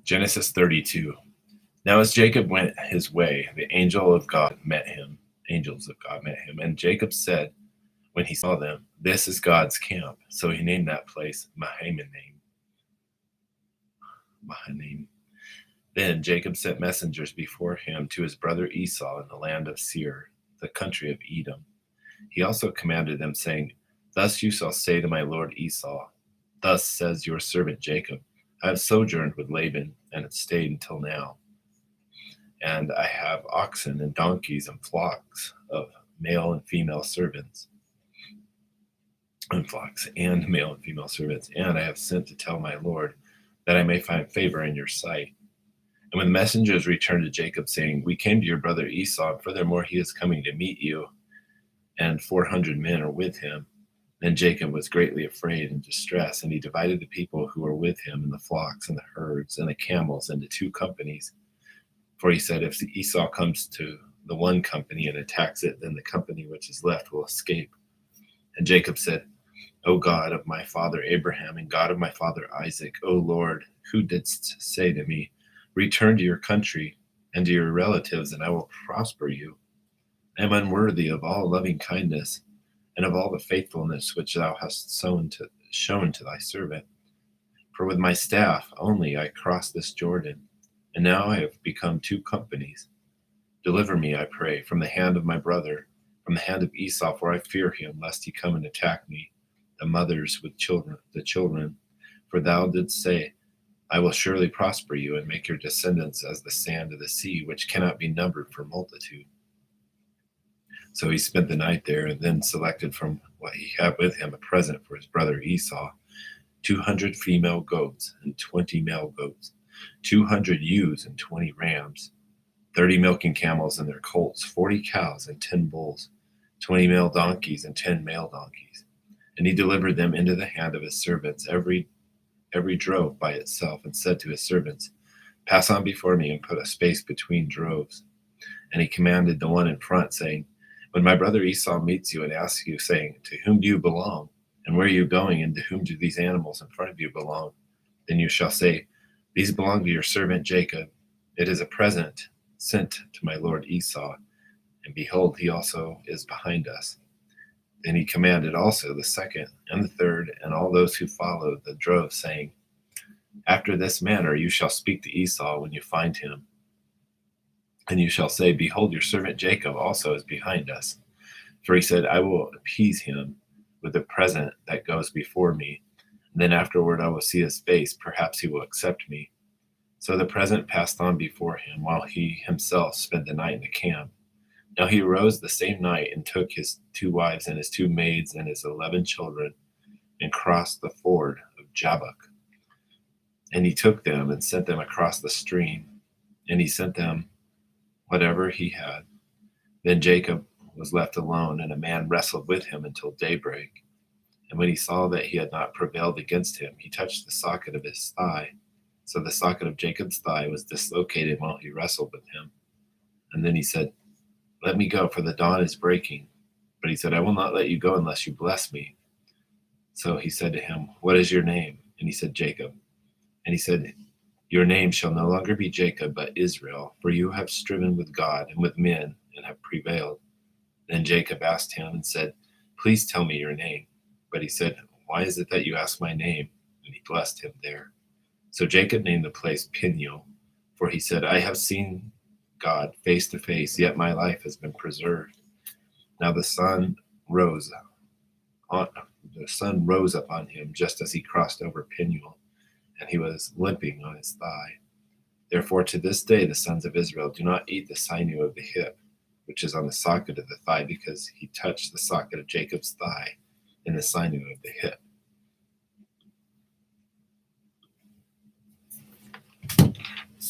Genesis 32. Now as Jacob went his way, the angels of God met him, and Jacob said when he saw them, "This is God's camp." So he named that place Mahanaim. Then Jacob sent messengers before him to his brother Esau in the land of Seir, the country of Edom. He also commanded them, saying, "Thus you shall say to my lord Esau, Thus says your servant Jacob, I have sojourned with Laban and have stayed until now. And I have oxen and donkeys and flocks of male and female servants, and I have sent to tell my lord that I may find favor in your sight." And when the messengers returned to Jacob, saying, "We came to your brother Esau, and furthermore he is coming to meet you, and 400 men are with him," then Jacob was greatly afraid and distressed, and he divided the people who were with him and the flocks and the herds and the camels into 2 companies. For he said, "If Esau comes to the one company and attacks it, then the company which is left will escape." And Jacob said, "O God of my father Abraham and God of my father Isaac, O Lord, who didst say to me, 'Return to your country and to your relatives, and I will prosper you,' I am unworthy of all loving kindness and of all the faithfulness which thou hast shown to thy servant. For with my staff only I crossed this Jordan, and now I have become 2 companies. Deliver me, I pray, from the hand of my brother, from the hand of Esau, for I fear him, lest he come and attack me, the mothers with the children. For thou didst say, I will surely prosper you and make your descendants as the sand of the sea, which cannot be numbered for multitude." So he spent the night there, and then selected from what he had with him a present for his brother Esau, 200 female goats and 20 male goats, 200 ewes and 20 rams, 30 milking camels and their colts, 40 cows and 10 bulls, 20 male donkeys and 10 male donkeys. And he delivered them into the hand of his servants, every drove by itself, and said to his servants, "Pass on before me and put a space between droves." And he commanded the one in front, saying, "When my brother Esau meets you and asks you, saying, 'To whom do you belong? And where are you going? And to whom do these animals in front of you belong?' Then you shall say, 'These belong to your servant Jacob. It is a present sent to my lord Esau. And behold, he also is behind us.'" Then he commanded also the second and the third and all those who followed the drove, saying, "After this manner you shall speak to Esau when you find him. And you shall say, 'Behold, your servant Jacob also is behind us.' For he said, I will appease him with the present that goes before me. And then afterward I will see his face. Perhaps he will accept me." So the present passed on before him, while he himself spent the night in the camp. Now he arose the same night and took his 2 wives and his 2 maids and his 11 children and crossed the ford of Jabbok. And he took them and sent them across the stream, and he sent them whatever he had. Then Jacob was left alone, and a man wrestled with him until daybreak. And when he saw that he had not prevailed against him, he touched the socket of his thigh. So the socket of Jacob's thigh was dislocated while he wrestled with him. And then he said, "Let me go, for the dawn is breaking." But he said, "I will not let you go unless you bless me." So he said to him, "What is your name?" And he said, "Jacob." And he said, "Your name shall no longer be Jacob, but Israel, for you have striven with God and with men and have prevailed." Then Jacob asked him and said, "Please tell me your name." But he said, "Why is it that you ask my name?" And he blessed him there. So Jacob named the place Peniel, for he said, "I have seen God face to face, yet my life has been preserved." Now the sun rose up on him just as he crossed over Peniel, and he was limping on his thigh. Therefore to this day the sons of Israel do not eat the sinew of the hip, which is on the socket of the thigh, because he touched the socket of Jacob's thigh in the sinew of the hip.